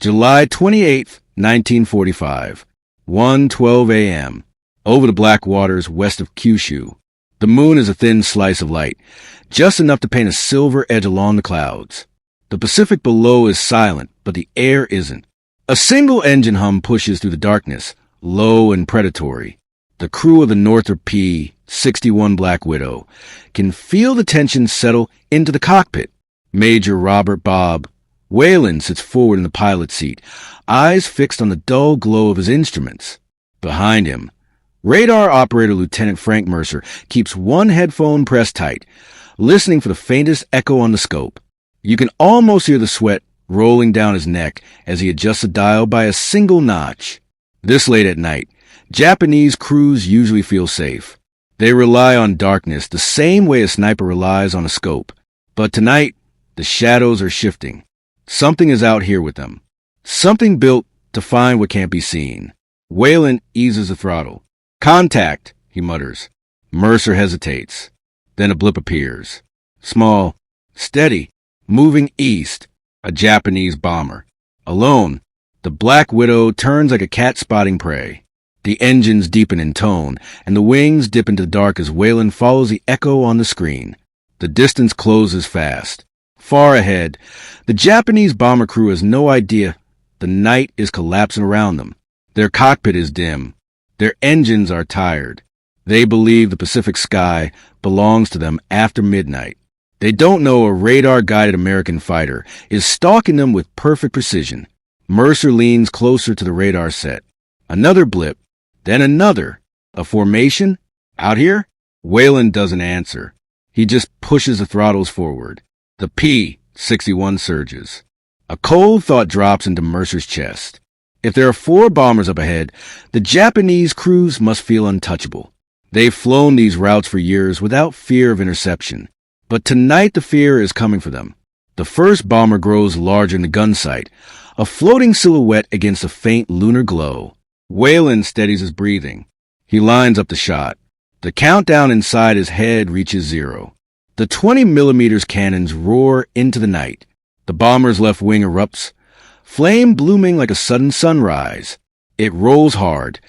July 28th, 1945, 1:12 a.m. Over the black waters west of Kyushu. The moon is a thin slice of light, just enough to paint a silver edge along the clouds. The Pacific below is silent, but the air isn't. A single engine hum pushes through the darkness, low and predatory. The crew of the Northrop P-61 Black Widow can feel the tension settle into the cockpit. Major Robert Bob Whalen sits forward in the pilot's seat, eyes fixed on the dull glow of his instruments. Behind him, radar operator Lieutenant Frank Mercer keeps one headphone pressed tight, listening for the faintest echo on the scope. You can almost hear the sweat rolling down his neck as he adjusts the dial by a single notch. This late at night, Japanese crews usually feel safe. They rely on darkness the same way a sniper relies on a scope. But tonight, the shadows are shifting. Something is out here with them. Something built to find what can't be seen. Whalen eases the throttle. "Contact," he mutters. Mercer hesitates. Then a blip appears. Small, steady, moving east. A Japanese bomber. Alone, the Black Widow turns like a cat spotting prey. The engines deepen in tone, and the wings dip into the dark as Whalen follows the echo on the screen. The distance closes fast. Far ahead, the Japanese bomber crew has no idea the night is collapsing around them. Their cockpit is dim. Their engines are tired. They believe the Pacific sky belongs to them after midnight. They don't know a radar-guided American fighter is stalking them with perfect precision. Mercer leans closer to the radar set. Another blip, then another. A formation? Out here? Whalen doesn't answer. He just pushes the throttles forward. The P-61 surges. A cold thought drops into Mercer's chest. If there are 4 bombers up ahead, the Japanese crews must feel untouchable. They've flown these routes for years without fear of interception. But tonight the fear is coming for them. The first bomber grows larger in the gun sight, a floating silhouette against a faint lunar glow. Whalen steadies his breathing. He lines up the shot. The countdown inside his head reaches 0. The 20mm cannons roar into the night. The bomber's left wing erupts, flame blooming like a sudden sunrise. It rolls hard,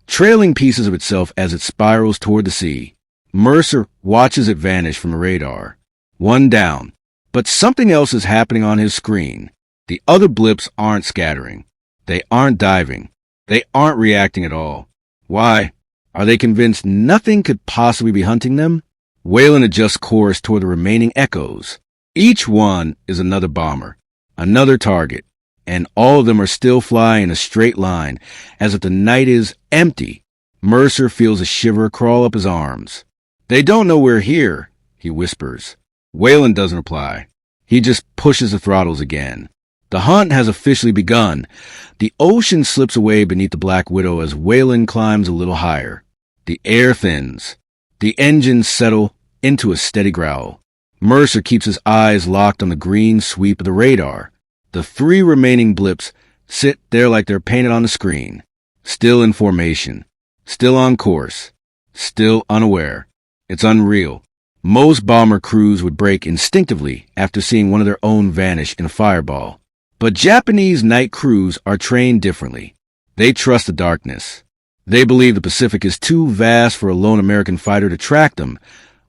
trailing pieces of itself as it spirals toward the sea. Mercer watches it vanish from the radar. One down. But something else is happening on his screen. The other blips aren't scattering. They aren't diving. They aren't reacting at all. Why? Are they convinced nothing could possibly be hunting them? Whalen adjusts course toward the remaining echoes. Each one is another bomber, another target, and all of them are still flying in a straight line, as if the night is empty. Mercer feels a shiver crawl up his arms. "They don't know we're here," he whispers. Whalen doesn't reply. He just pushes the throttles again. The hunt has officially begun. The ocean slips away beneath the Black Widow as Whalen climbs a little higher. The air thins. The engines settle into a steady growl. Mercer keeps his eyes locked on the green sweep of the radar. The 3 remaining blips sit there like they're painted on the screen. Still in formation. Still on course. Still unaware. It's unreal. Most bomber crews would break instinctively after seeing one of their own vanish in a fireball. But Japanese night crews are trained differently. They trust the darkness. They believe the Pacific is too vast for a lone American fighter to track them,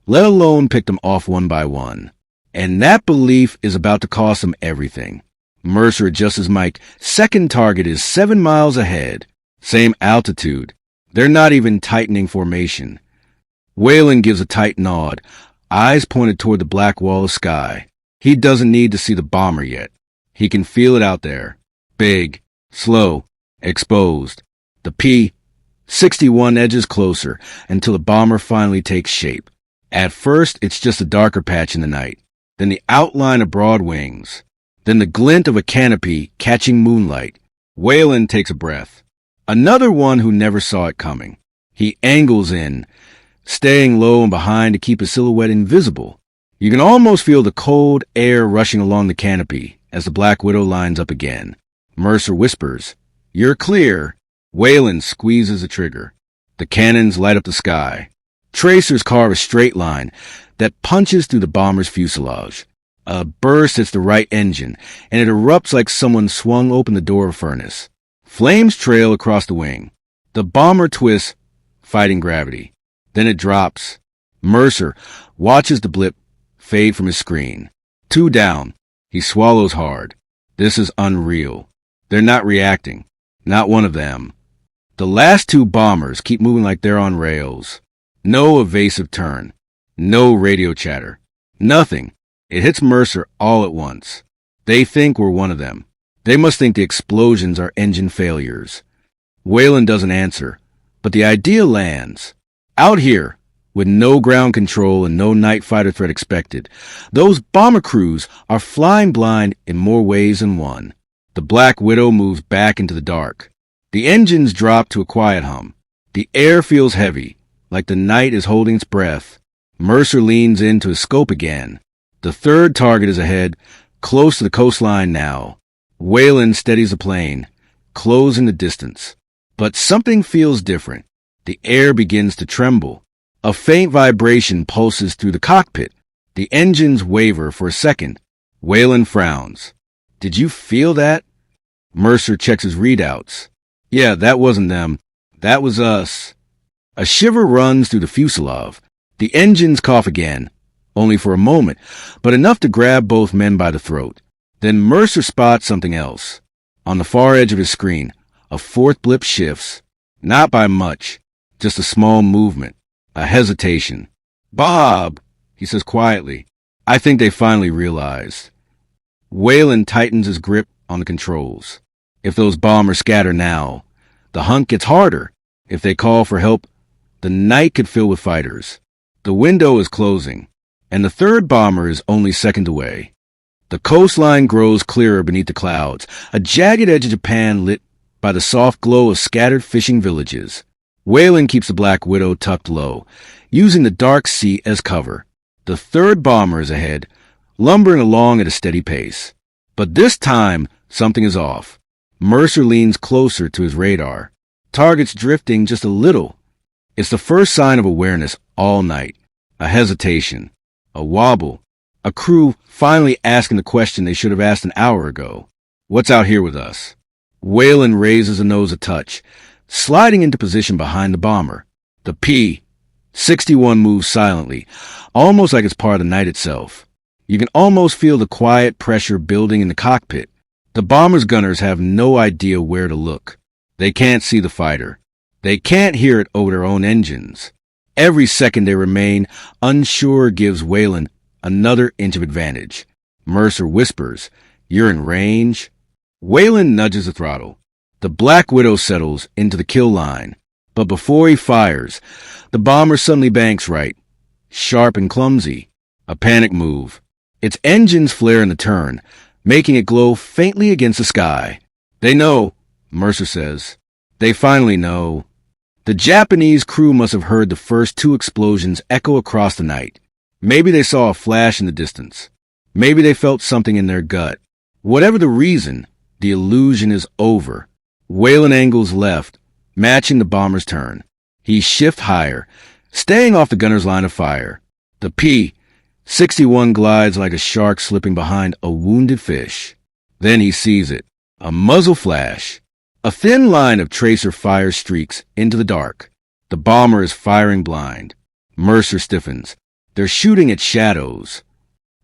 let alone pick them off one by one. And that belief is about to cost them everything. Mercer adjusts his mic. Second target is 7 miles ahead. Same altitude. They're not even tightening formation. Whalen gives a tight nod, eyes pointed toward the black wall of sky. He doesn't need to see the bomber yet. He can feel it out there. Big, slow, exposed. The P-61 edges closer until the bomber finally takes shape. At first, it's just a darker patch in the night, then the outline of broad wings, then the glint of a canopy catching moonlight. Whalen takes a breath. Another one who never saw it coming. He angles in, staying low and behind to keep his silhouette invisible. You can almost feel the cold air rushing along the canopy as the Black Widow lines up again. Mercer whispers, "You're clear." Whalen squeezes the trigger. The cannons light up the sky. Tracers carve a straight line that punches through the bomber's fuselage. A burst hits the right engine, and it erupts like someone swung open the door of a furnace. Flames trail across the wing. The bomber twists, fighting gravity. Then it drops. Mercer watches the blip fade from his screen. 2 down. He swallows hard. This is unreal. They're not reacting. Not one of them. The last 2 bombers keep moving like they're on rails. No evasive turn. No radio chatter. Nothing. It hits Mercer all at once. They think we're one of them. They must think the explosions are engine failures. Whalen doesn't answer, but the idea lands. Out here, with no ground control and no night fighter threat expected, those bomber crews are flying blind in more ways than one. The Black Widow moves back into the dark. The engines drop to a quiet hum. The air feels heavy, like the night is holding its breath. Mercer leans into his scope again. The third target is ahead, close to the coastline now. Whalen steadies the plane, closing the distance. But something feels different. The air begins to tremble. A faint vibration pulses through the cockpit. The engines waver for a second. Whalen frowns. Did you feel that? Mercer checks his readouts. Yeah, that wasn't them. That was us. A shiver runs through the fuselage. The engines cough again, only for a moment, but enough to grab both men by the throat. Then Mercer spots something else. On the far edge of his screen, a 4th blip shifts. Not by much, just a small movement, a hesitation. Bob, he says quietly. I think they finally realized. Whalen tightens his grip on the controls. If those bombers scatter now, the hunt gets harder. If they call for help, the night could fill with fighters. The window is closing, and the 3rd bomber is only seconds away. The coastline grows clearer beneath the clouds, a jagged edge of Japan lit by the soft glow of scattered fishing villages. Whalen keeps the Black Widow tucked low, using the dark sea as cover. The 3rd bomber is ahead, lumbering along at a steady pace. But this time, something is off. Mercer leans closer to his radar. Target's drifting just a little. It's the first sign of awareness all night. A hesitation. A wobble. A crew finally asking the question they should have asked an hour ago. What's out here with us? Whalen raises the nose a touch, sliding into position behind the bomber. The P-61 moves silently, almost like it's part of the night itself. You can almost feel the quiet pressure building in the cockpit. The bomber's gunners have no idea where to look. They can't see the fighter. They can't hear it over their own engines. Every second they remain unsure gives Whalen another inch of advantage. Mercer whispers, "You're in range?" Whalen nudges the throttle. The Black Widow settles into the kill line. But before he fires, the bomber suddenly banks right. Sharp and clumsy. A panic move. Its engines flare in the turn, making it glow faintly against the sky. They know, Mercer says. They finally know. The Japanese crew must have heard the first 2 explosions echo across the night. Maybe they saw a flash in the distance. Maybe they felt something in their gut. Whatever the reason, the illusion is over. Whalen angles left, matching the bomber's turn. He shifts higher, staying off the gunner's line of fire. The P-61 glides like a shark slipping behind a wounded fish. Then he sees it. A muzzle flash. A thin line of tracer fire streaks into the dark. The bomber is firing blind. Mercer stiffens. They're shooting at shadows.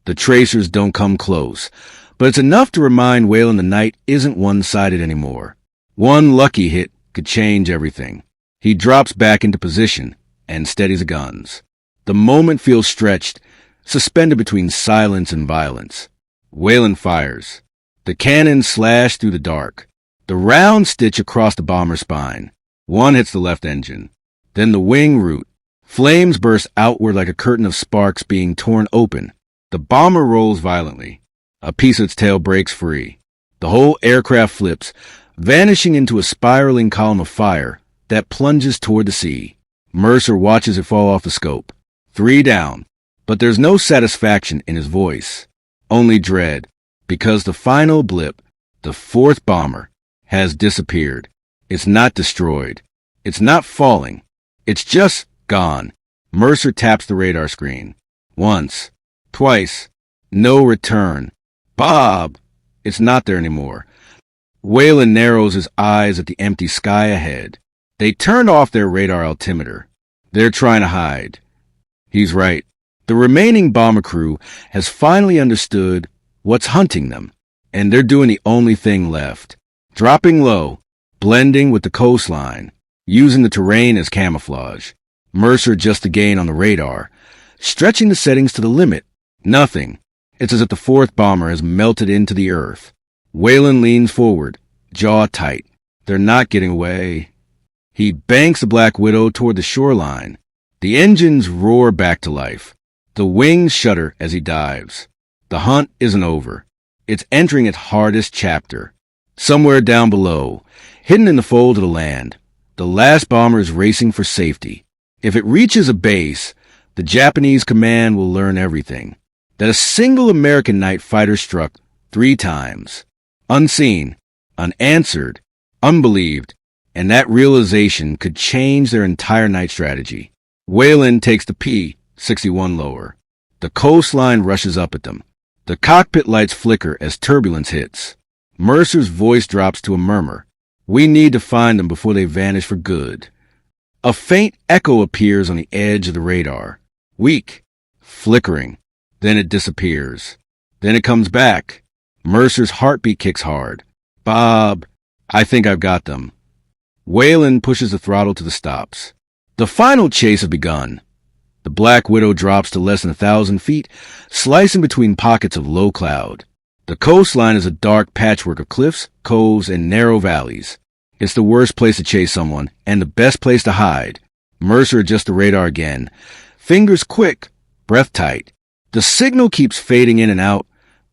The tracers don't come close, but it's enough to remind Whalen the night isn't one-sided anymore. One lucky hit could change everything. He drops back into position and steadies the guns. The moment feels stretched, suspended between silence and violence. Whalen fires. The cannons slash through the dark. The rounds stitch across the bomber's spine. One hits the left engine. Then the wing root. Flames burst outward like a curtain of sparks being torn open. The bomber rolls violently. A piece of its tail breaks free. The whole aircraft flips, vanishing into a spiraling column of fire that plunges toward the sea. Mercer watches it fall off the scope. 3 down. But there's no satisfaction in his voice. Only dread. Because the final blip, the 4th bomber, has disappeared. It's not destroyed. It's not falling. It's just gone. Mercer taps the radar screen. Once. Twice. No return. Bob! It's not there anymore. Whalen narrows his eyes at the empty sky ahead. They turned off their radar altimeter. They're trying to hide. He's right. The remaining bomber crew has finally understood what's hunting them, and they're doing the only thing left. Dropping low, blending with the coastline, using the terrain as camouflage. Mercer adjusts the gain on the radar, stretching the settings to the limit. Nothing. It's as if the fourth bomber has melted into the earth. Whalen leans forward, jaw tight. They're not getting away. He banks the Black Widow toward the shoreline. The engines roar back to life. The wings shudder as he dives. The hunt isn't over. It's entering its hardest chapter. Somewhere down below, hidden in the fold of the land, the last bomber is racing for safety. If it reaches a base, the Japanese command will learn everything. That a single American night fighter struck 3 times. Unseen, unanswered, unbelieved, and that realization could change their entire night strategy. Whalen takes the P-61 lower. The coastline rushes up at them. The cockpit lights flicker as turbulence hits. Mercer's voice drops to a murmur. We need to find them before they vanish for good. A faint echo appears on the edge of the radar. Weak, flickering. Then it disappears. Then it comes back. Mercer's heartbeat kicks hard. Bob, I think I've got them. Whalen pushes the throttle to the stops. The final chase has begun. The Black Widow drops to less than 1,000 feet, slicing between pockets of low cloud. The coastline is a dark patchwork of cliffs, coves, and narrow valleys. It's the worst place to chase someone, and the best place to hide. Mercer adjusts the radar again. Fingers quick, breath tight. The signal keeps fading in and out,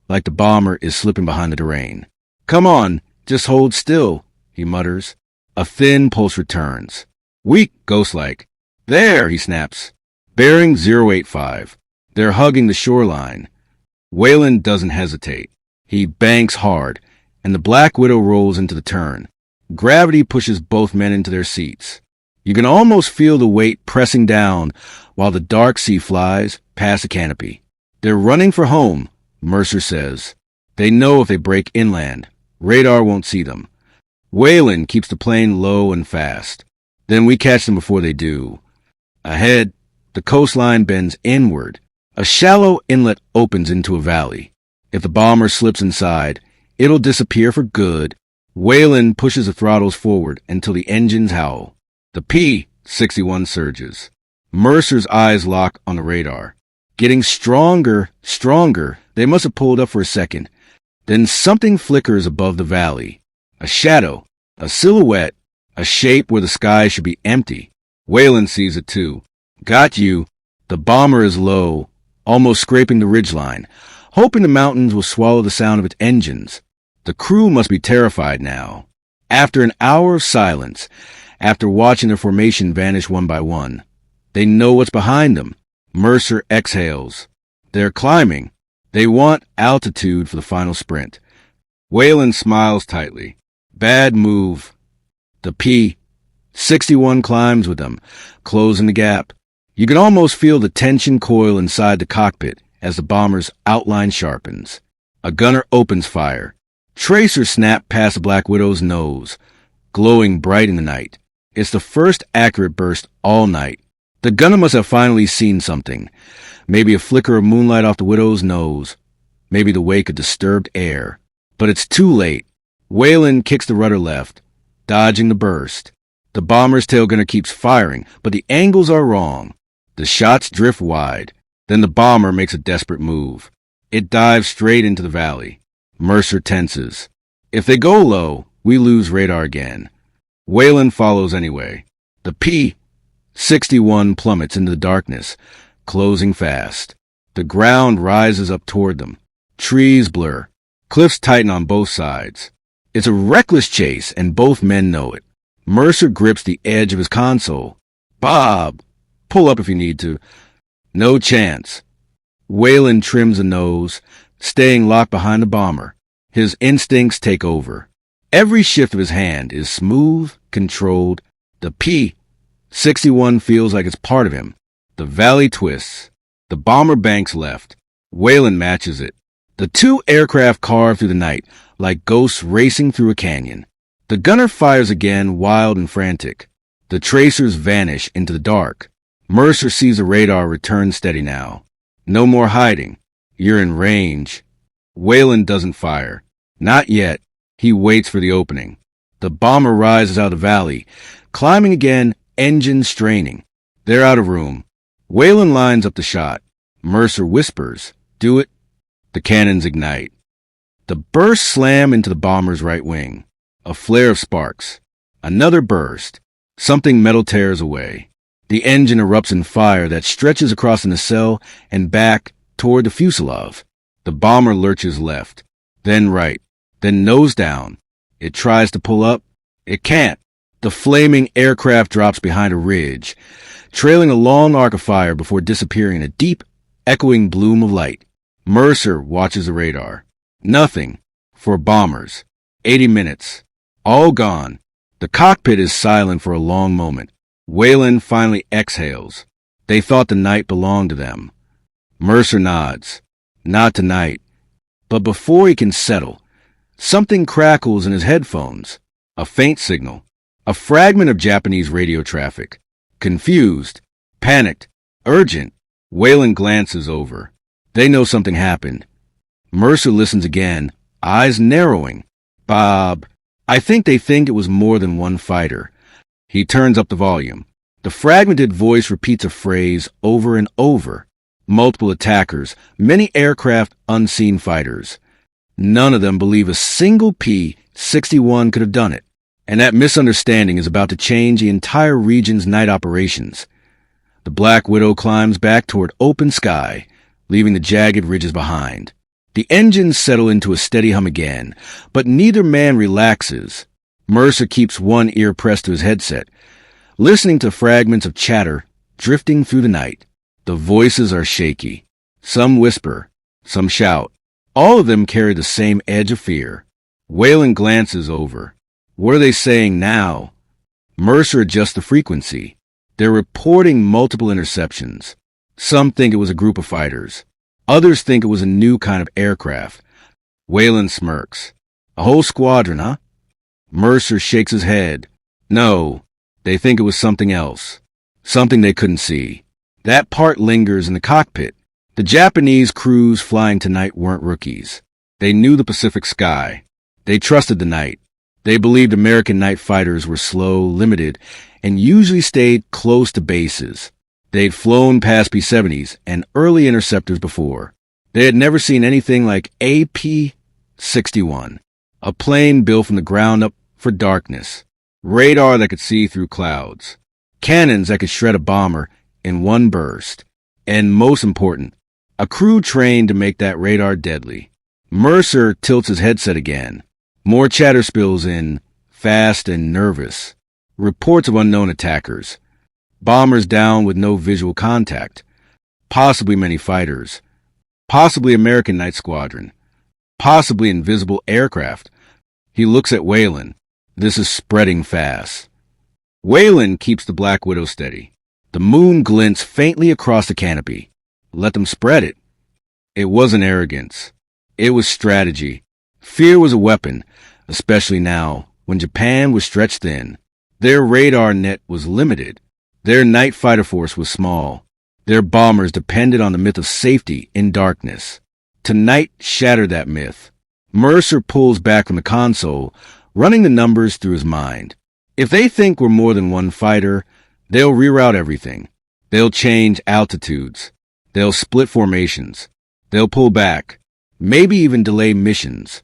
like the bomber is slipping behind the terrain. Come on, just hold still, he mutters. A thin pulse returns. Weak, ghost-like. There, he snaps. Bearing 085. They're hugging the shoreline. Whalen doesn't hesitate. He banks hard, and the Black Widow rolls into the turn. Gravity pushes both men into their seats. You can almost feel the weight pressing down while the dark sea flies past the canopy. They're running for home, Mercer says. They know if they break inland, radar won't see them. Whalen keeps the plane low and fast. Then we catch them before they do. Ahead, the coastline bends inward. A shallow inlet opens into a valley. If the bomber slips inside, it'll disappear for good. Whalen pushes the throttles forward until the engines howl. The P-61 surges. Mercer's eyes lock on the radar. Getting stronger. They must have pulled up for a second. Then something flickers above the valley. A shadow, a silhouette, a shape where the sky should be empty. Whalen sees it too. Got you. The bomber is low, almost scraping the ridgeline, hoping the mountains will swallow the sound of its engines. The crew must be terrified now. After an hour of silence, after watching their formation vanish one by one, they know what's behind them. Mercer exhales. They're climbing. They want altitude for the final sprint. Whalen smiles tightly. Bad move. The P-61 climbs with them, closing the gap. You can almost feel the tension coil inside the cockpit as the bomber's outline sharpens. A gunner opens fire. Tracers snap past the Black Widow's nose, glowing bright in the night. It's the first accurate burst all night. The gunner must have finally seen something. Maybe a flicker of moonlight off the Widow's nose. Maybe the wake of disturbed air. But it's too late. Whalen kicks the rudder left, dodging the burst. The bomber's tail gunner keeps firing, but the angles are wrong. The shots drift wide. Then the bomber makes a desperate move. It dives straight into the valley. Mercer tenses. If they go low, we lose radar again. Whalen follows anyway. The P-61 plummets into the darkness, closing fast. The ground rises up toward them. Trees blur. Cliffs tighten on both sides. It's a reckless chase, and both men know it. Mercer grips the edge of his console. Bob, pull up if you need to. No chance. Whalen trims the nose, staying locked behind the bomber. His instincts take over. Every shift of his hand is smooth, controlled. The P-61 feels like it's part of him. The valley twists. The bomber banks left. Whalen matches it. The two aircraft carve through the night, like ghosts racing through a canyon. The gunner fires again, wild and frantic. The tracers vanish into the dark. Mercer sees the radar return steady now. No more hiding. You're in range. Whalen doesn't fire. Not yet. He waits for the opening. The bomber rises out of the valley, climbing again, engines straining. They're out of room. Whalen lines up the shot. Mercer whispers, "Do it." The cannons ignite. The bursts slam into the bomber's right wing. A flare of sparks. Another burst. Something metal tears away. The engine erupts in fire that stretches across the nacelle and back toward the fuselage. The bomber lurches left, then right, then nose down. It tries to pull up. It can't. The flaming aircraft drops behind a ridge, trailing a long arc of fire before disappearing in a deep, echoing bloom of light. Mercer watches the radar. Nothing. For bombers. 80 minutes. All gone. The cockpit is silent for a long moment. Whalen finally exhales. They thought the night belonged to them. Mercer nods. Not tonight. But before he can settle, something crackles in his headphones. A faint signal. A fragment of Japanese radio traffic. Confused. Panicked. Urgent. Whalen glances over. They know something happened. Mercer listens again, eyes narrowing. "Bob, I think they think it was more than one fighter." He turns up the volume. The fragmented voice repeats a phrase over and over. Multiple attackers, many aircraft, unseen fighters. None of them believe a single P-61 could have done it. And that misunderstanding is about to change the entire region's night operations. The Black Widow climbs back toward open sky, leaving the jagged ridges behind. The engines settle into a steady hum again, but neither man relaxes. Mercer keeps one ear pressed to his headset, listening to fragments of chatter drifting through the night. The voices are shaky. Some whisper, some shout. All of them carry the same edge of fear. Whalen glances over. What are they saying now? Mercer adjusts the frequency. They're reporting multiple interceptions. Some think it was a group of fighters. Others think it was a new kind of aircraft. Whalen smirks. A whole squadron, huh? Mercer shakes his head. No, they think it was something else. Something they couldn't see. That part lingers in the cockpit. The Japanese crews flying tonight weren't rookies. They knew the Pacific sky. They trusted the night. They believed American night fighters were slow, limited, and usually stayed close to bases. They'd flown past P-70s and early interceptors before. They had never seen anything like a P-61, a plane built from the ground up for darkness, radar that could see through clouds, cannons that could shred a bomber in one burst, and most important, a crew trained to make that radar deadly. Mercer tilts his headset again. More chatter spills in, fast and nervous. Reports of unknown attackers. Bombers down with no visual contact. Possibly many fighters. Possibly American Night Squadron. Possibly invisible aircraft. He looks at Whalen. This is spreading fast. Whalen keeps the Black Widow steady. The moon glints faintly across the canopy. Let them spread it. It wasn't arrogance. It was strategy. Fear was a weapon, especially now, when Japan was stretched thin. Their radar net was limited. Their night fighter force was small. Their bombers depended on the myth of safety in darkness. Tonight shattered that myth. Mercer pulls back from the console, running the numbers through his mind. If they think we're more than one fighter, they'll reroute everything. They'll change altitudes. They'll split formations. They'll pull back. Maybe even delay missions.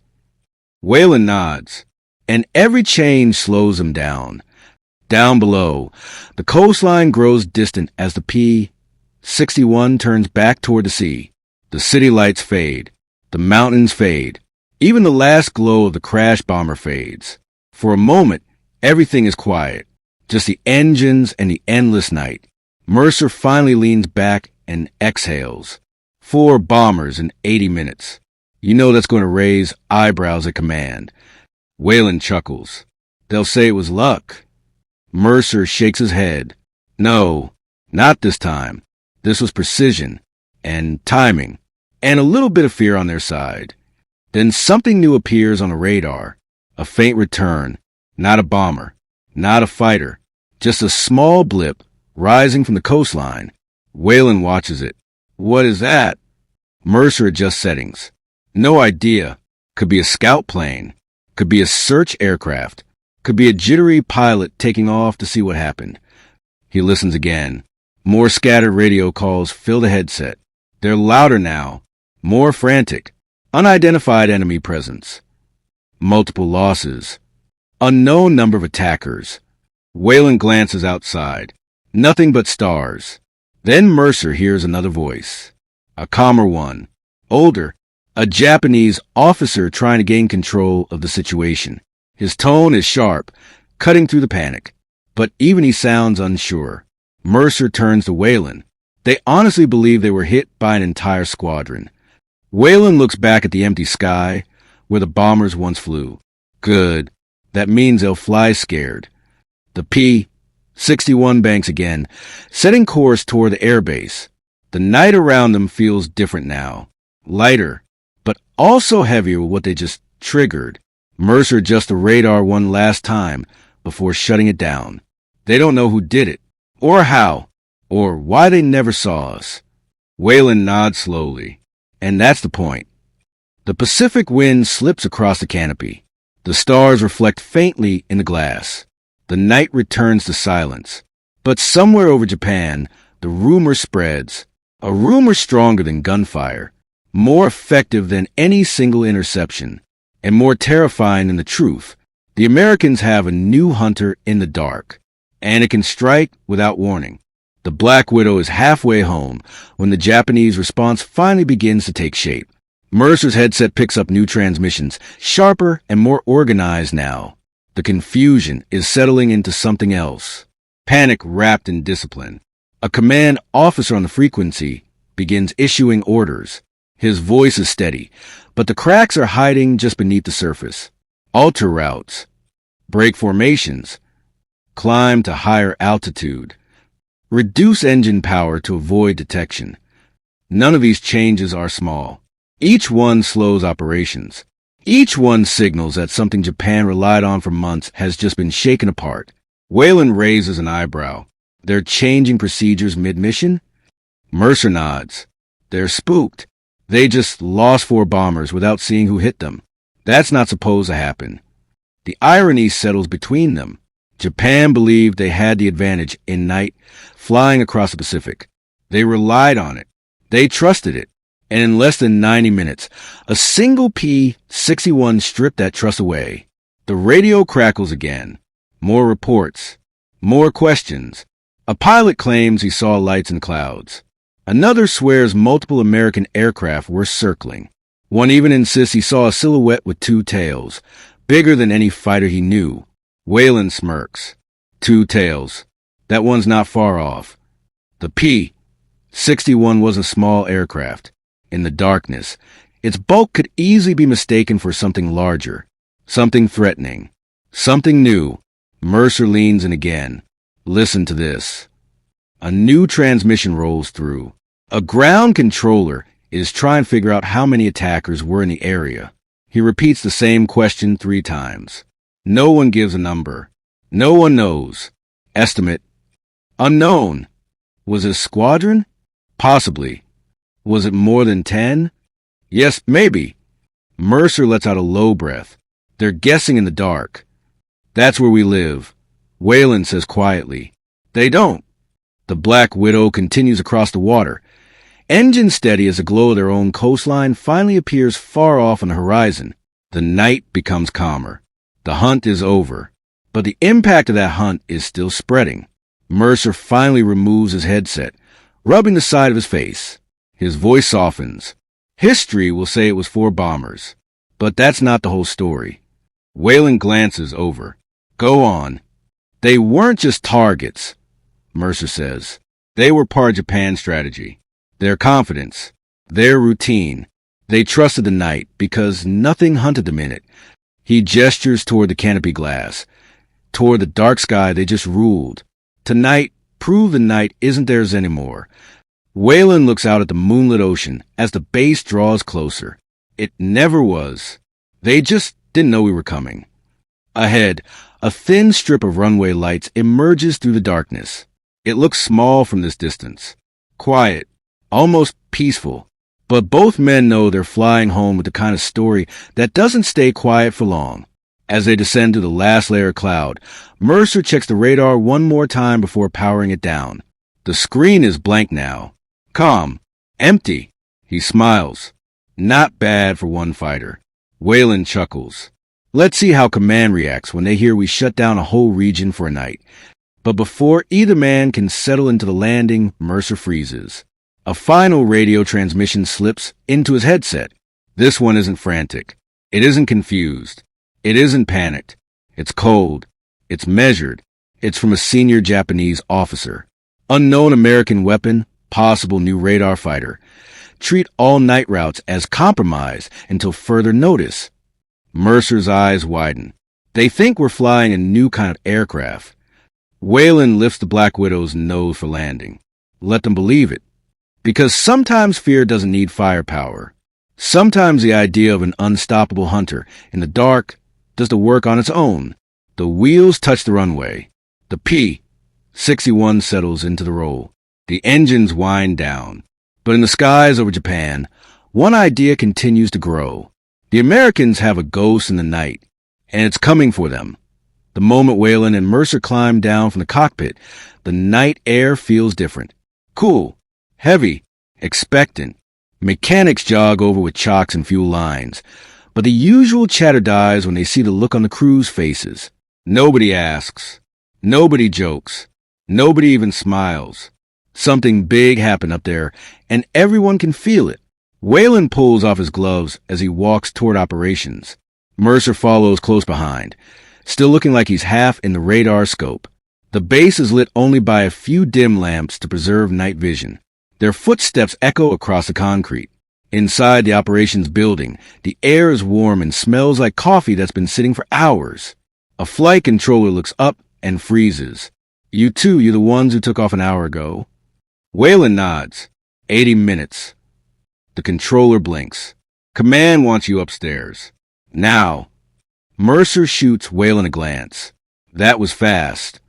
Whalen nods, and every change slows him down. Down below, the coastline grows distant as the P-61 turns back toward the sea. The city lights fade. The mountains fade. Even the last glow of the crash bomber fades. For a moment, everything is quiet. Just the engines and the endless night. Mercer finally leans back and exhales. 4 bombers in 80 minutes. You know that's going to raise eyebrows at command. Whalen chuckles. They'll say it was luck. Mercer shakes his head. No, not this time. This was precision and timing. and a little bit of fear on their side. Then something new appears on the radar. A faint return. Not a bomber. Not a fighter. Just a small blip rising from the coastline. Whalen watches it. What is that? Mercer adjusts settings. No idea. Could be a scout plane. Could be a search aircraft. Could be a jittery pilot taking off to see what happened. He listens again. More scattered radio calls fill the headset. They're louder now. More frantic. Unidentified enemy presence. Multiple losses. Unknown number of attackers. Whalen glances outside. Nothing but stars. Then Mercer hears another voice. A calmer one. Older. A Japanese officer trying to gain control of the situation. His tone is sharp, cutting through the panic. But even he sounds unsure. Mercer turns to Whalen. They honestly believe they were hit by an entire squadron. Whalen looks back at the empty sky where the bombers once flew. Good. That means they'll fly scared. The P-61 banks again, setting course toward the airbase. The night around them feels different now. Lighter, but also heavier with what they just triggered. Mercer adjusts the radar one last time before shutting it down. They don't know who did it, or how, or why they never saw us. Whalen nods slowly. And that's the point. The Pacific wind slips across the canopy. The stars reflect faintly in the glass. The night returns to silence. But somewhere over Japan, the rumor spreads. A rumor stronger than gunfire, more effective than any single interception, and more terrifying than the truth. The Americans have a new hunter in the dark, and it can strike without warning. The Black Widow is halfway home when the Japanese response finally begins to take shape. Mercer's headset picks up new transmissions, sharper and more organized now. The confusion is settling into something else. Panic wrapped in discipline. A command officer on the frequency begins issuing orders. His voice is steady, but the cracks are hiding just beneath the surface. Alter routes. Break formations. Climb to higher altitude. Reduce engine power to avoid detection. None of these changes are small. Each one slows operations. Each one signals that something Japan relied on for months has just been shaken apart. Whalen raises an eyebrow. They're changing procedures mid-mission? Mercer nods. They're spooked. They just lost 4 bombers without seeing who hit them. That's not supposed to happen. The irony settles between them. Japan believed they had the advantage in night, flying across the Pacific. They relied on it. They trusted it. And in less than 90 minutes, a single P-61 stripped that trust away. The radio crackles again. More reports. More questions. A pilot claims he saw lights in clouds. Another swears multiple American aircraft were circling. One even insists he saw a silhouette with 2 tails, bigger than any fighter he knew. Whalen smirks. 2 tails. That one's not far off. The P-61 was a small aircraft. In the darkness, its bulk could easily be mistaken for something larger, something threatening, something new. Mercer leans in again. Listen to this. A new transmission rolls through. A ground controller is trying to figure out how many attackers were in the area. He repeats the same question 3 times. No one gives a number. No one knows. Estimate. Unknown. Was it a squadron? Possibly. Was it more than 10? Yes, maybe. Mercer lets out a low breath. They're guessing in the dark. That's where we live. Whalen says quietly. They don't. The Black Widow continues across the water. Engine steady as the glow of their own coastline finally appears far off on the horizon. The night becomes calmer. The hunt is over. But the impact of that hunt is still spreading. Mercer finally removes his headset, rubbing the side of his face. His voice softens. History will say it was 4 bombers. But that's not the whole story. Whalen glances over. Go on. They weren't just targets, Mercer says. They were part of Japan's strategy. Their confidence. Their routine. They trusted the night because nothing hunted them in it. He gestures toward the canopy glass. Toward the dark sky they just ruled. Tonight, prove the night isn't theirs anymore. Whalen looks out at the moonlit ocean as the base draws closer. It never was. They just didn't know we were coming. Ahead, a thin strip of runway lights emerges through the darkness. It looks small from this distance. Quiet, almost peaceful. But both men know they're flying home with the kind of story that doesn't stay quiet for long. As they descend to the last layer of cloud, Mercer checks the radar one more time before powering it down. The screen is blank now. Calm. Empty. He smiles. Not bad for one fighter. Whalen chuckles. Let's see how Command reacts when they hear we shut down a whole region for a night. But before either man can settle into the landing, Mercer freezes. A final radio transmission slips into his headset. This one isn't frantic. It isn't confused. It isn't panicked. It's cold. It's measured. It's from a senior Japanese officer. Unknown American weapon, possible new radar fighter. Treat all night routes as compromise until further notice. Mercer's eyes widen. They think we're flying a new kind of aircraft. Whalen lifts the Black Widow's nose for landing. Let them believe it. Because sometimes fear doesn't need firepower. Sometimes the idea of an unstoppable hunter in the dark does the work on its own. The wheels touch the runway. The P-61 settles into the roll. The engines wind down. But in the skies over Japan, one idea continues to grow. The Americans have a ghost in the night, and it's coming for them. The moment Whalen and Mercer climb down from the cockpit, the night air feels different. Cool, heavy, expectant. Mechanics jog over with chocks and fuel lines, but the usual chatter dies when they see the look on the crew's faces. Nobody asks. Nobody jokes. Nobody even smiles. Something big happened up there, and everyone can feel it. Whalen pulls off his gloves as he walks toward operations. Mercer follows close behind, still looking like he's half in the radar scope. The base is lit only by a few dim lamps to preserve night vision. Their footsteps echo across the concrete. Inside the operations building, the air is warm and smells like coffee that's been sitting for hours. A flight controller looks up and freezes. You're the ones who took off an hour ago. Whalen nods. 80 minutes. The controller blinks. Command wants you upstairs. Now. Mercer shoots Whalen a glance. That was fast.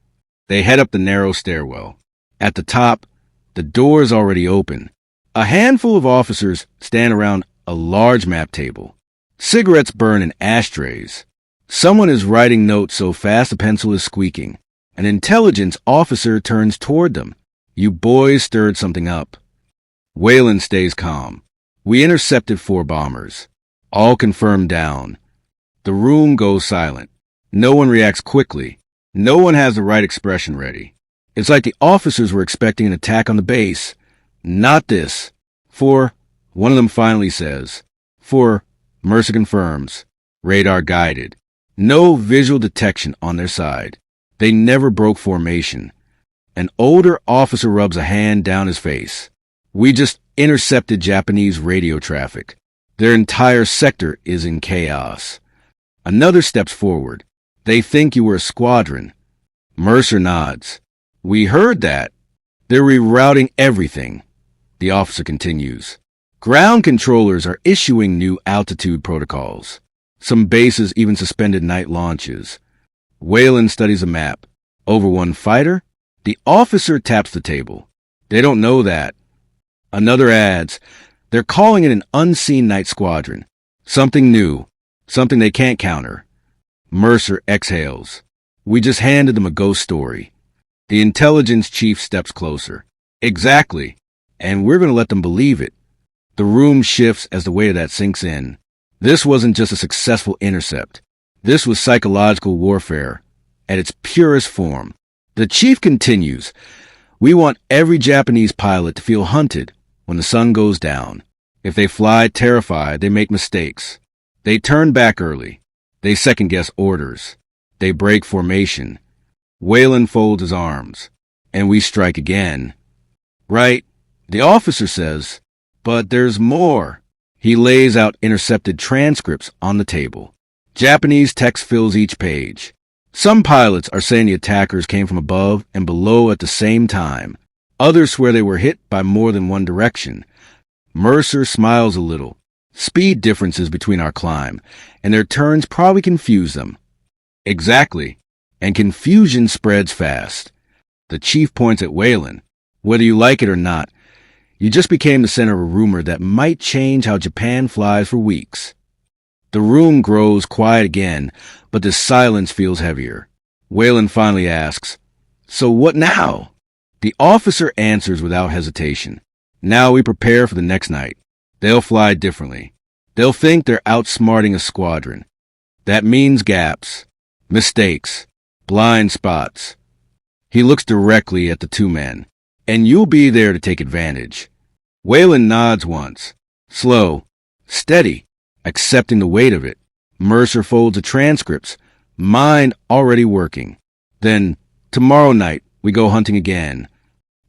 They head up the narrow stairwell. At the top, the door is already open. A handful of officers stand around a large map table. Cigarettes burn in ashtrays. Someone is writing notes so fast the pencil is squeaking. An intelligence officer turns toward them. You boys stirred something up. Whalen stays calm. We intercepted 4 bombers. All confirmed down. The room goes silent. No one reacts quickly. No one has the right expression ready. It's like the officers were expecting an attack on the base. Not this. One of them finally says. Mercer confirms. Radar guided. No visual detection on their side. They never broke formation. An older officer rubs a hand down his face. We just intercepted Japanese radio traffic. Their entire sector is in chaos. Another steps forward. They think you were a squadron. Mercer nods. We heard that. They're rerouting everything. The officer continues. Ground controllers are issuing new altitude protocols. Some bases even suspended night launches. Whalen studies a map. Over one fighter? The officer taps the table. They don't know that. Another adds, they're calling it an unseen night squadron. Something new. Something they can't counter. Mercer exhales. We just handed them a ghost story. The intelligence chief steps closer. Exactly. And we're going to let them believe it. The room shifts as the weight of that sinks in. This wasn't just a successful intercept. This was psychological warfare at its purest form. The chief continues, we want every Japanese pilot to feel hunted when the sun goes down. If they fly terrified, they make mistakes. They turn back early. They second-guess orders. They break formation. Whalen folds his arms. And we strike again. Right, the officer says, but there's more. He lays out intercepted transcripts on the table. Japanese text fills each page. Some pilots are saying the attackers came from above and below at the same time. Others swear they were hit by more than one direction. Mercer smiles a little. Speed differences between our climb, and their turns probably confuse them. Exactly. And confusion spreads fast. The chief points at Whalen. Whether you like it or not, you just became the center of a rumor that might change how Japan flies for weeks. The room grows quiet again, but the silence feels heavier. Whalen finally asks, "So what now?" The officer answers without hesitation. "Now we prepare for the next night. They'll fly differently. They'll think they're outsmarting a squadron. That means gaps, mistakes, blind spots." He looks directly at the two men. "And you'll be there to take advantage." Whalen nods once. Slow, steady, accepting the weight of it. Mercer folds the transcripts, mind already working. Then, tomorrow night, we go hunting again.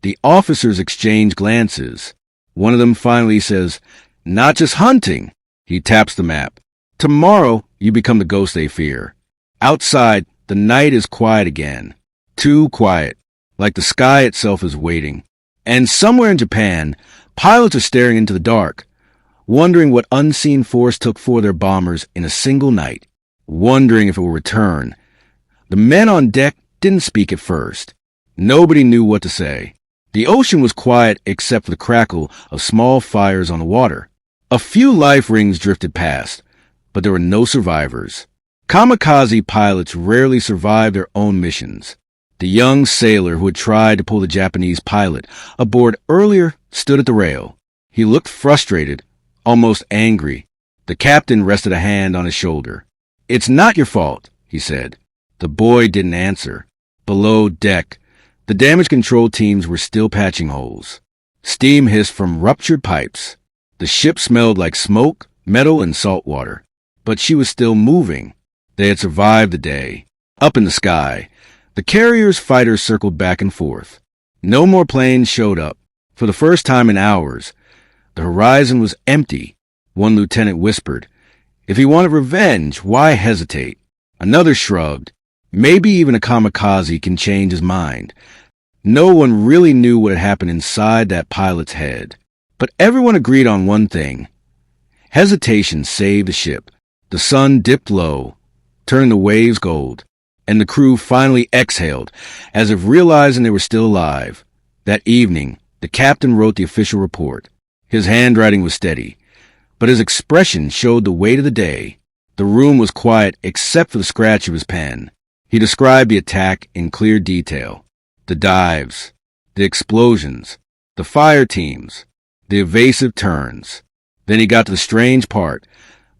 The officers exchange glances. One of them finally says, "Not just hunting." He taps the map. "Tomorrow, you become the ghost they fear." Outside, the night is quiet again. Too quiet, like the sky itself is waiting. And somewhere in Japan, pilots are staring into the dark, wondering what unseen force took four of their bombers in a single night, wondering if it will return. The men on deck didn't speak at first. Nobody knew what to say. The ocean was quiet except for the crackle of small fires on the water. A few life rings drifted past, but there were no survivors. Kamikaze pilots rarely survive their own missions. The young sailor who had tried to pull the Japanese pilot aboard earlier stood at the rail. He looked frustrated, almost angry. The captain rested a hand on his shoulder. "It's not your fault," he said. The boy didn't answer. Below deck, the damage control teams were still patching holes. Steam hissed from ruptured pipes. The ship smelled like smoke, metal, and salt water. But she was still moving. They had survived the day. Up in the sky, the carrier's fighters circled back and forth. No more planes showed up. For the first time in hours, the horizon was empty. One lieutenant whispered, "If he wanted revenge, why hesitate?" Another shrugged. Maybe even a kamikaze can change his mind. No one really knew what had happened inside that pilot's head. But everyone agreed on one thing. Hesitation saved the ship. The sun dipped low, turning the waves gold, and the crew finally exhaled, as if realizing they were still alive. That evening, the captain wrote the official report. His handwriting was steady, but his expression showed the weight of the day. The room was quiet except for the scratch of his pen. He described the attack in clear detail. The dives, the explosions, the fire teams, the evasive turns. Then he got to the strange part,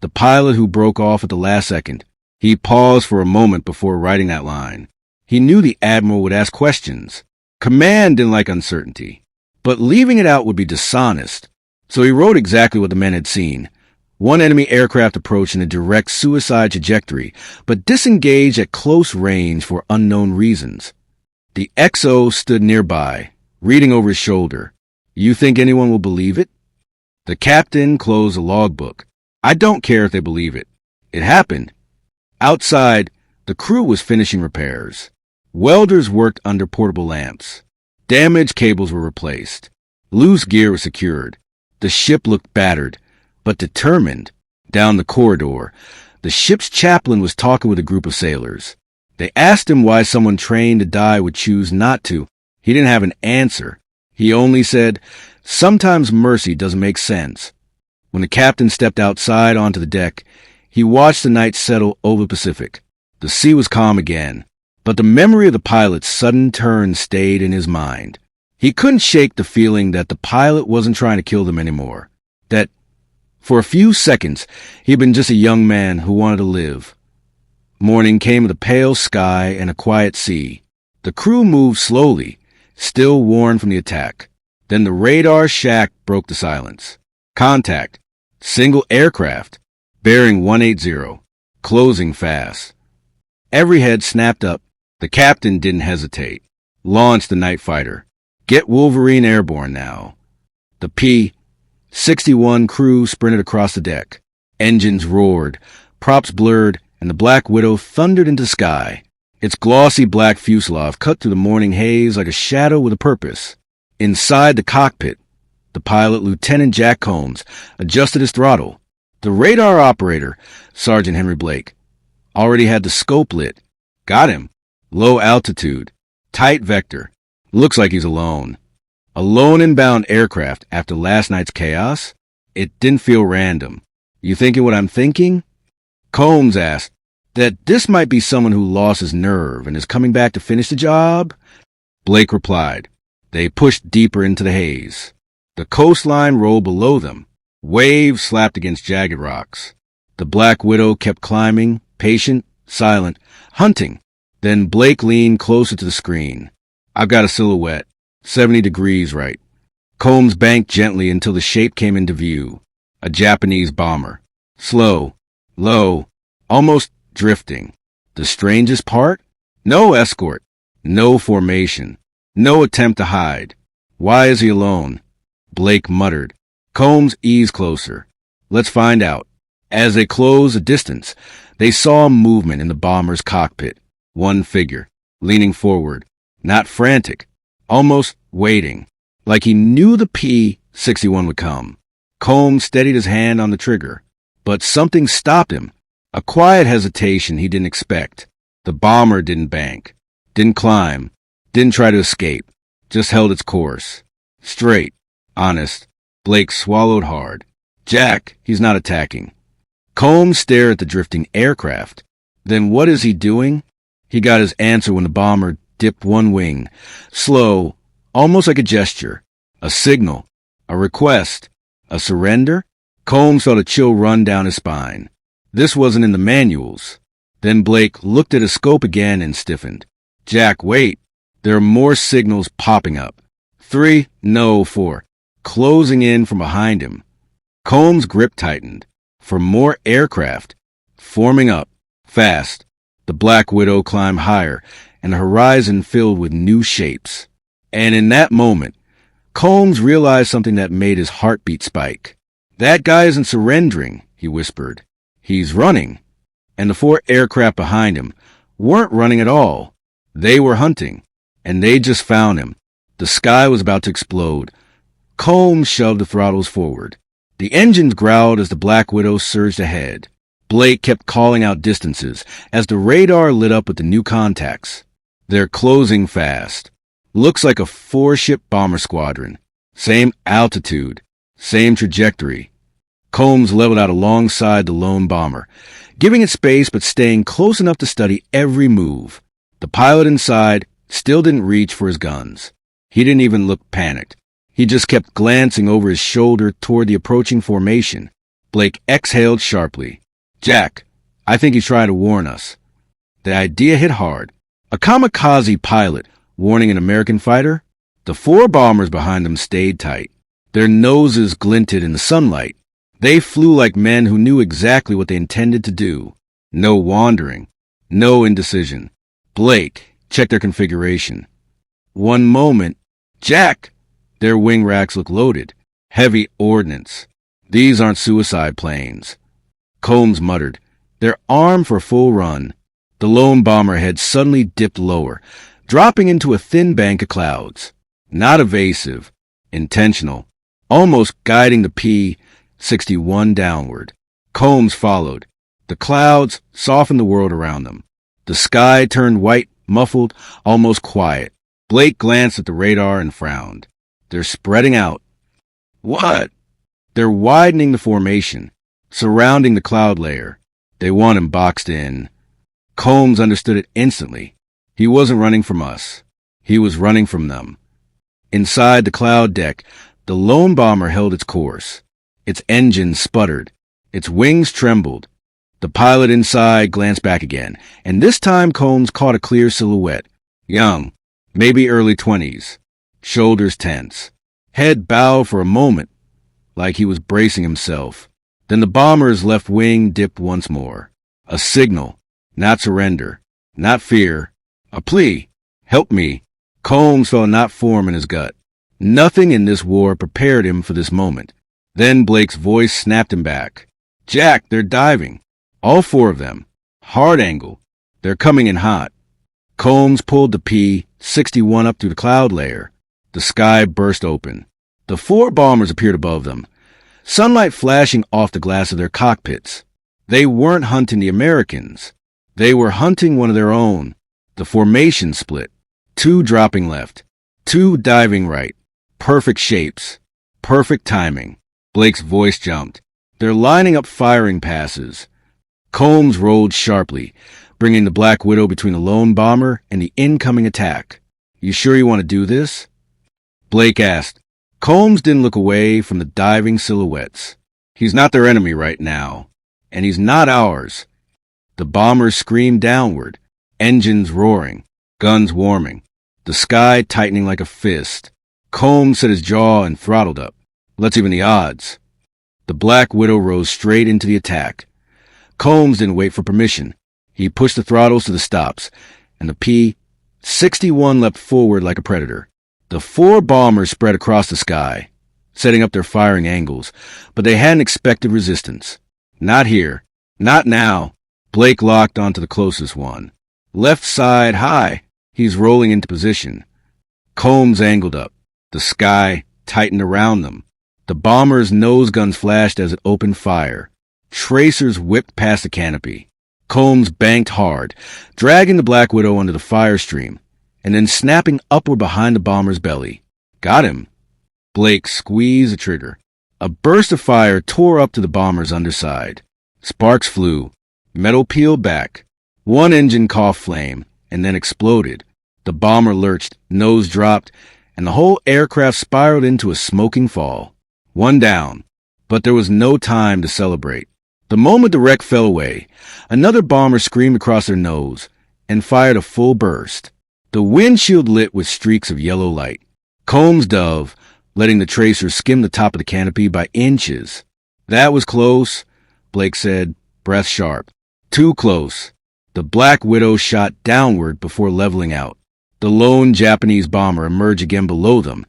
the pilot who broke off at the last second. He paused for a moment before writing that line. He knew the admiral would ask questions. Command didn't like uncertainty, but leaving it out would be dishonest. So he wrote exactly what the men had seen. One enemy aircraft approached in a direct suicide trajectory, but disengaged at close range for unknown reasons. The XO stood nearby, reading over his shoulder. "You think anyone will believe it?" The captain closed the logbook. "I don't care if they believe it. It happened." Outside, the crew was finishing repairs. Welders worked under portable lamps. Damaged cables were replaced. Loose gear was secured. The ship looked battered, but determined. Down the corridor, the ship's chaplain was talking with a group of sailors. They asked him why someone trained to die would choose not to. He didn't have an answer. He only said, "Sometimes mercy doesn't make sense." When the captain stepped outside onto the deck, he watched the night settle over the Pacific. The sea was calm again, but the memory of the pilot's sudden turn stayed in his mind. He couldn't shake the feeling that the pilot wasn't trying to kill them anymore. That, for a few seconds, he had been just a young man who wanted to live. Morning came with a pale sky and a quiet sea. The crew moved slowly, still worn from the attack. Then the radar shack broke the silence. Contact. Single aircraft. Bearing 180. Closing fast. Every head snapped up. The captain didn't hesitate. Launched the night fighter. Get Wolverine airborne now. The P-61 crew sprinted across the deck. Engines roared, props blurred, and the Black Widow thundered into the sky. Its glossy black fuselage cut through the morning haze like a shadow with a purpose. Inside the cockpit, the pilot, Lieutenant Jack Combs, adjusted his throttle. The radar operator, Sergeant Henry Blake, already had the scope lit. Got him. Low altitude. Tight vector. Looks like he's alone. A lone inbound aircraft after last night's chaos? It didn't feel random. You thinking what I'm thinking? Combs asked that this might be someone who lost his nerve and is coming back to finish the job. Blake replied. They pushed deeper into the haze. The coastline rolled below them. Waves slapped against jagged rocks. The Black Widow kept climbing, patient, silent, hunting. Then Blake leaned closer to the screen. I've got a silhouette. 70 degrees right. Combs banked gently until the shape came into view. A Japanese bomber. Slow, low, almost drifting. The strangest part? No escort. No formation. No attempt to hide. Why is he alone? Blake muttered. Combs eased closer. Let's find out. As they closed the distance, they saw movement in the bomber's cockpit. One figure, leaning forward, not frantic, almost waiting, like he knew the P-61 would come. Combs steadied his hand on the trigger, but something stopped him. A quiet hesitation he didn't expect. The bomber didn't bank, didn't climb, didn't try to escape, just held its course. Straight, honest. Blake swallowed hard. Jack, he's not attacking. Combs stared at the drifting aircraft. Then what is he doing? He got his answer when the bomber dipped one wing. Slow, almost like a gesture. A signal. A request. A surrender? Combs felt a chill run down his spine. This wasn't in the manuals. Then Blake looked at his scope again and stiffened. Jack, wait. There are more signals popping up. 3, no, 4. Closing in from behind him. Combs' grip tightened. For more aircraft. Forming up. Fast. The Black Widow climbed higher, and the horizon filled with new shapes. And in that moment, Combs realized something that made his heartbeat spike. That guy isn't surrendering, he whispered. He's running. And the 4 aircraft behind him weren't running at all. They were hunting. And they just found him. The sky was about to explode. Combs shoved the throttles forward. The engines growled as the Black Widow surged ahead. Blake kept calling out distances as the radar lit up with the new contacts. They're closing fast. Looks like a 4-ship bomber squadron. Same altitude. Same trajectory. Combs leveled out alongside the lone bomber, giving it space but staying close enough to study every move. The pilot inside still didn't reach for his guns. He didn't even look panicked. He just kept glancing over his shoulder toward the approaching formation. Blake exhaled sharply. Jack, I think he's trying to warn us. The idea hit hard. A kamikaze pilot warning an American fighter? The 4 bombers behind them stayed tight. Their noses glinted in the sunlight. They flew like men who knew exactly what they intended to do. No wandering. No indecision. Blake checked their configuration. One moment. Jack! Their wing racks look loaded. Heavy ordnance. These aren't suicide planes. Combs muttered. They're armed for a full run. The lone bomber had suddenly dipped lower, dropping into a thin bank of clouds. Not evasive. Intentional. Almost guiding the P-61 downward. Combs followed. The clouds softened the world around them. The sky turned white, muffled, almost quiet. Blake glanced at the radar and frowned. They're spreading out. What? They're widening the formation, surrounding the cloud layer. They want him boxed in. Combs understood it instantly. He wasn't running from us. He was running from them. Inside the cloud deck, the lone bomber held its course. Its engines sputtered. Its wings trembled. The pilot inside glanced back again, and this time Combs caught a clear silhouette. Young, maybe early 20s. Shoulders tense. Head bowed for a moment, like he was bracing himself. Then the bomber's left wing dipped once more. A signal. Not surrender. Not fear. A plea. Help me. Combs felt a knot form in his gut. Nothing in this war prepared him for this moment. Then Blake's voice snapped him back. Jack, they're diving. All 4 of them. Hard angle. They're coming in hot. Combs pulled the P-61 up through the cloud layer. The sky burst open. The four bombers appeared above them, sunlight flashing off the glass of their cockpits. They weren't hunting the Americans. They were hunting one of their own. The formation split. 2 dropping left, 2 diving right. Perfect shapes. Perfect timing. Blake's voice jumped. They're lining up firing passes. Combs rolled sharply, bringing the Black Widow between the lone bomber and the incoming attack. You sure you want to do this? Blake asked. Combs didn't look away from the diving silhouettes. He's not their enemy right now, and he's not ours. The bombers screamed downward, engines roaring, guns warming, the sky tightening like a fist. Combs set his jaw and throttled up. Let's even the odds. The Black Widow rose straight into the attack. Combs didn't wait for permission. He pushed the throttles to the stops, and the P-61 leapt forward like a predator. The 4 bombers spread across the sky, setting up their firing angles, but they hadn't expected resistance. Not here. Not now. Blake locked onto the closest one. Left side high. He's rolling into position. Combs angled up. The sky tightened around them. The bomber's nose guns flashed as it opened fire. Tracers whipped past the canopy. Combs banked hard, dragging the Black Widow under the fire stream, and then snapping upward behind the bomber's belly. Got him. Blake squeezed the trigger. A burst of fire tore up to the bomber's underside. Sparks flew. Metal peeled back. One engine coughed flame, and then exploded. The bomber lurched, nose dropped, and the whole aircraft spiraled into a smoking fall. One down. But there was no time to celebrate. The moment the wreck fell away, another bomber screamed across their nose and fired a full burst. The windshield lit with streaks of yellow light. Combs dove, letting the tracer skim the top of the canopy by inches. That was close, Blake said, breath sharp. Too close. The Black Widow shot downward before leveling out. The lone Japanese bomber emerged again below them,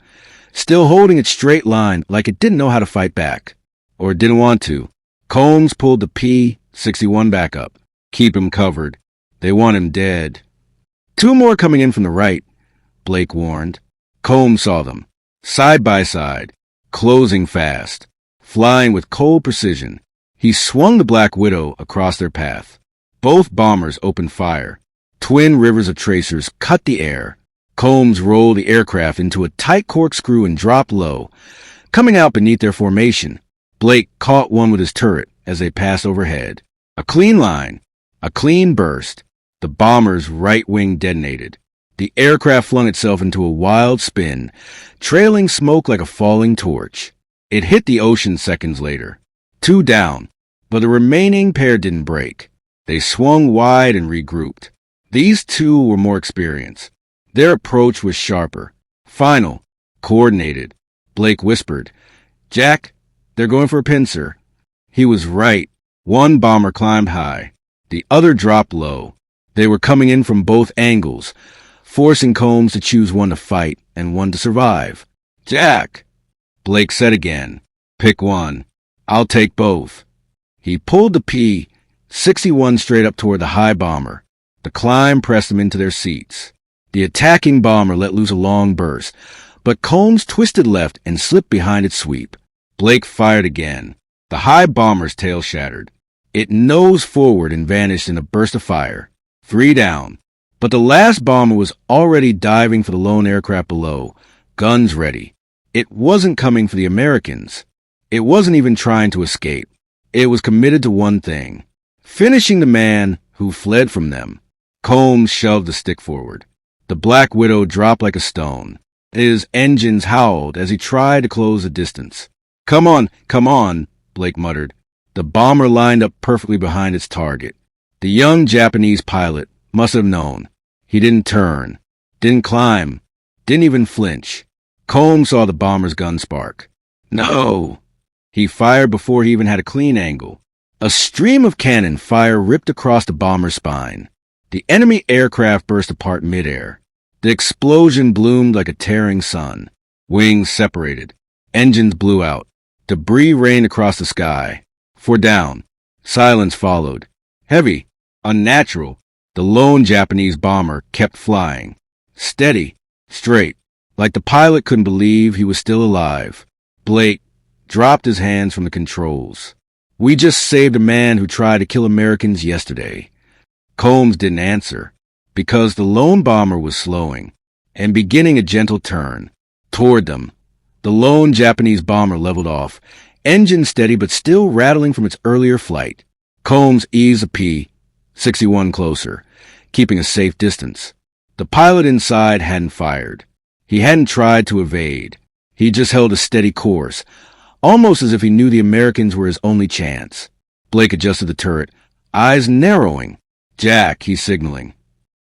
still holding its straight line like it didn't know how to fight back. Or didn't want to. Combs pulled the P-61 back up. Keep him covered. They want him dead. 2 more coming in from the right, Blake warned. Combs saw them, side by side, closing fast, flying with cold precision. He swung the Black Widow across their path. Both bombers opened fire. Twin rivers of tracers cut the air. Combs rolled the aircraft into a tight corkscrew and dropped low, coming out beneath their formation. Blake caught one with his turret as they passed overhead. A clean line, a clean burst. The bomber's right wing detonated. The aircraft flung itself into a wild spin, trailing smoke like a falling torch. It hit the ocean seconds later. 2 down, but the remaining pair didn't break. They swung wide and regrouped. These 2 were more experienced. Their approach was sharper, final, coordinated. Blake whispered, "Jack, they're going for a pincer." He was right. One bomber climbed high. The other dropped low. They were coming in from both angles, forcing Combs to choose one to fight and one to survive. "Jack," Blake said again, "pick one. I'll take both." He pulled the P-61 straight up toward the high bomber. The climb pressed them into their seats. The attacking bomber let loose a long burst, but Combs twisted left and slipped behind its sweep. Blake fired again. The high bomber's tail shattered. It nosed forward and vanished in a burst of fire. 3 down. But the last bomber was already diving for the lone aircraft below, guns ready. It wasn't coming for the Americans. It wasn't even trying to escape. It was committed to one thing: finishing the man who fled from them. Combs shoved the stick forward. The Black Widow dropped like a stone. His engines howled as he tried to close the distance. Come on, Blake muttered. The bomber lined up perfectly behind its target. The young Japanese pilot must have known. He didn't turn, didn't climb, didn't even flinch. Combs saw the bomber's gun spark. No! He fired before he even had a clean angle. A stream of cannon fire ripped across the bomber's spine. The enemy aircraft burst apart midair. The explosion bloomed like a tearing sun. Wings separated. Engines blew out. Debris rained across the sky. 4 down. Silence followed. Heavy. Unnatural. The lone Japanese bomber kept flying. Steady. Straight. Like the pilot couldn't believe he was still alive. Blake dropped his hands from the controls. "We just saved a man who tried to kill Americans yesterday." Combs didn't answer, because the lone bomber was slowing and beginning a gentle turn toward them. The lone Japanese bomber leveled off, engine steady but still rattling from its earlier flight. Combs eased the P-61 closer, keeping a safe distance. The pilot inside hadn't fired. He hadn't tried to evade. He just held a steady course, almost as if he knew the Americans were his only chance. Blake adjusted the turret, eyes narrowing. "Jack," he's signaling.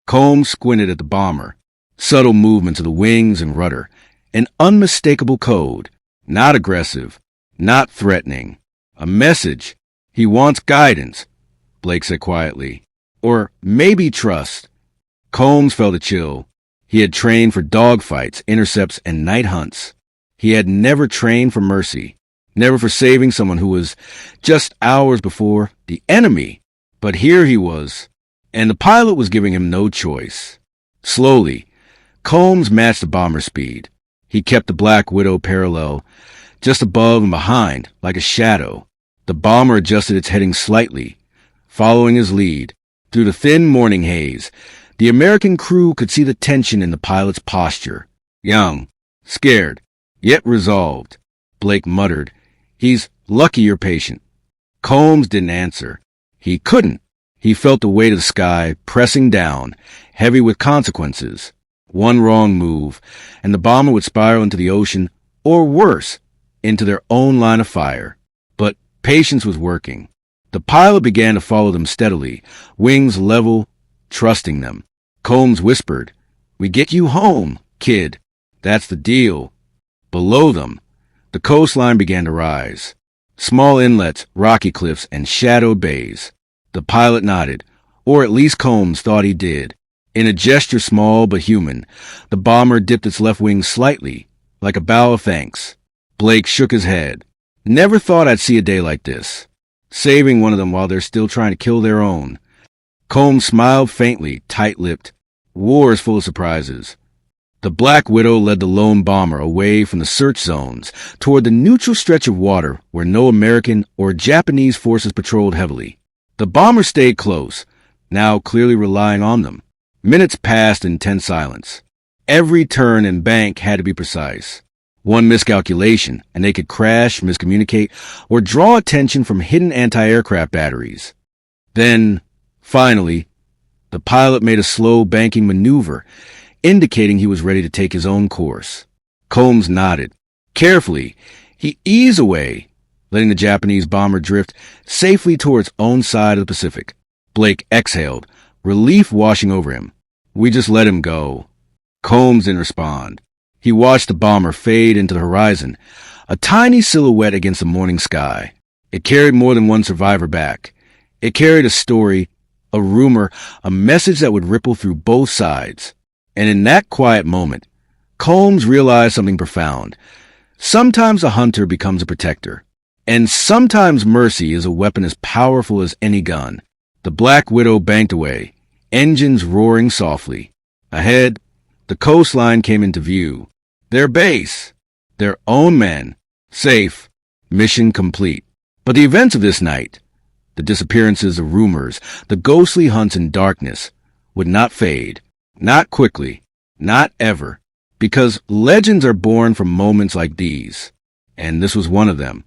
Combs squinted at the bomber. Subtle movements of the wings and rudder. An unmistakable code. Not aggressive. Not threatening. A message. "He wants guidance," Blake said quietly. "Or maybe trust." Combs felt a chill. He had trained for dogfights, intercepts, and night hunts. He had never trained for mercy. Never for saving someone who was, just hours before, the enemy. But here he was, and the pilot was giving him no choice. Slowly, Combs matched the bomber's speed. He kept the Black Widow parallel, just above and behind, like a shadow. The bomber adjusted its heading slightly, following his lead. Through the thin morning haze, the American crew could see the tension in the pilot's posture. Young, scared, yet resolved. Blake muttered, "He's lucky you're patient." Combs didn't answer. He couldn't. He felt the weight of the sky pressing down, heavy with consequences. One wrong move, and the bomber would spiral into the ocean, or worse, into their own line of fire. But patience was working. The pilot began to follow them steadily, wings level, trusting them. Combs whispered, "We get you home, kid. That's the deal." Below them, the coastline began to rise. Small inlets, rocky cliffs, and shadowed bays. The pilot nodded, or at least Combs thought he did. In a gesture small but human, the bomber dipped its left wing slightly, like a bow of thanks. Blake shook his head. "Never thought I'd see a day like this. Saving one of them while they're still trying to kill their own." Combs smiled faintly, tight-lipped. War is full of surprises. The Black Widow led the lone bomber away from the search zones toward the neutral stretch of water where no American or Japanese forces patrolled heavily. The bomber stayed close, now clearly relying on them. Minutes passed in tense silence. Every turn and bank had to be precise. One miscalculation, and they could crash, miscommunicate, or draw attention from hidden anti-aircraft batteries. Then, finally, the pilot made a slow banking maneuver, indicating he was ready to take his own course. Combs nodded. Carefully, he eased away, letting the Japanese bomber drift safely toward its own side of the Pacific. Blake exhaled, relief washing over him. "We just let him go." Combs didn't respond. He watched the bomber fade into the horizon, a tiny silhouette against the morning sky. It carried more than one survivor back. It carried a story, a rumor, a message that would ripple through both sides. And in that quiet moment, Combs realized something profound. Sometimes a hunter becomes a protector, and sometimes mercy is a weapon as powerful as any gun. The Black Widow banked away, engines roaring softly. Ahead, the coastline came into view. Their base, their own men, safe, mission complete. But the events of this night, the disappearances of rumors, the ghostly hunts in darkness, would not fade. Not quickly, not ever, because legends are born from moments like these, and this was one of them.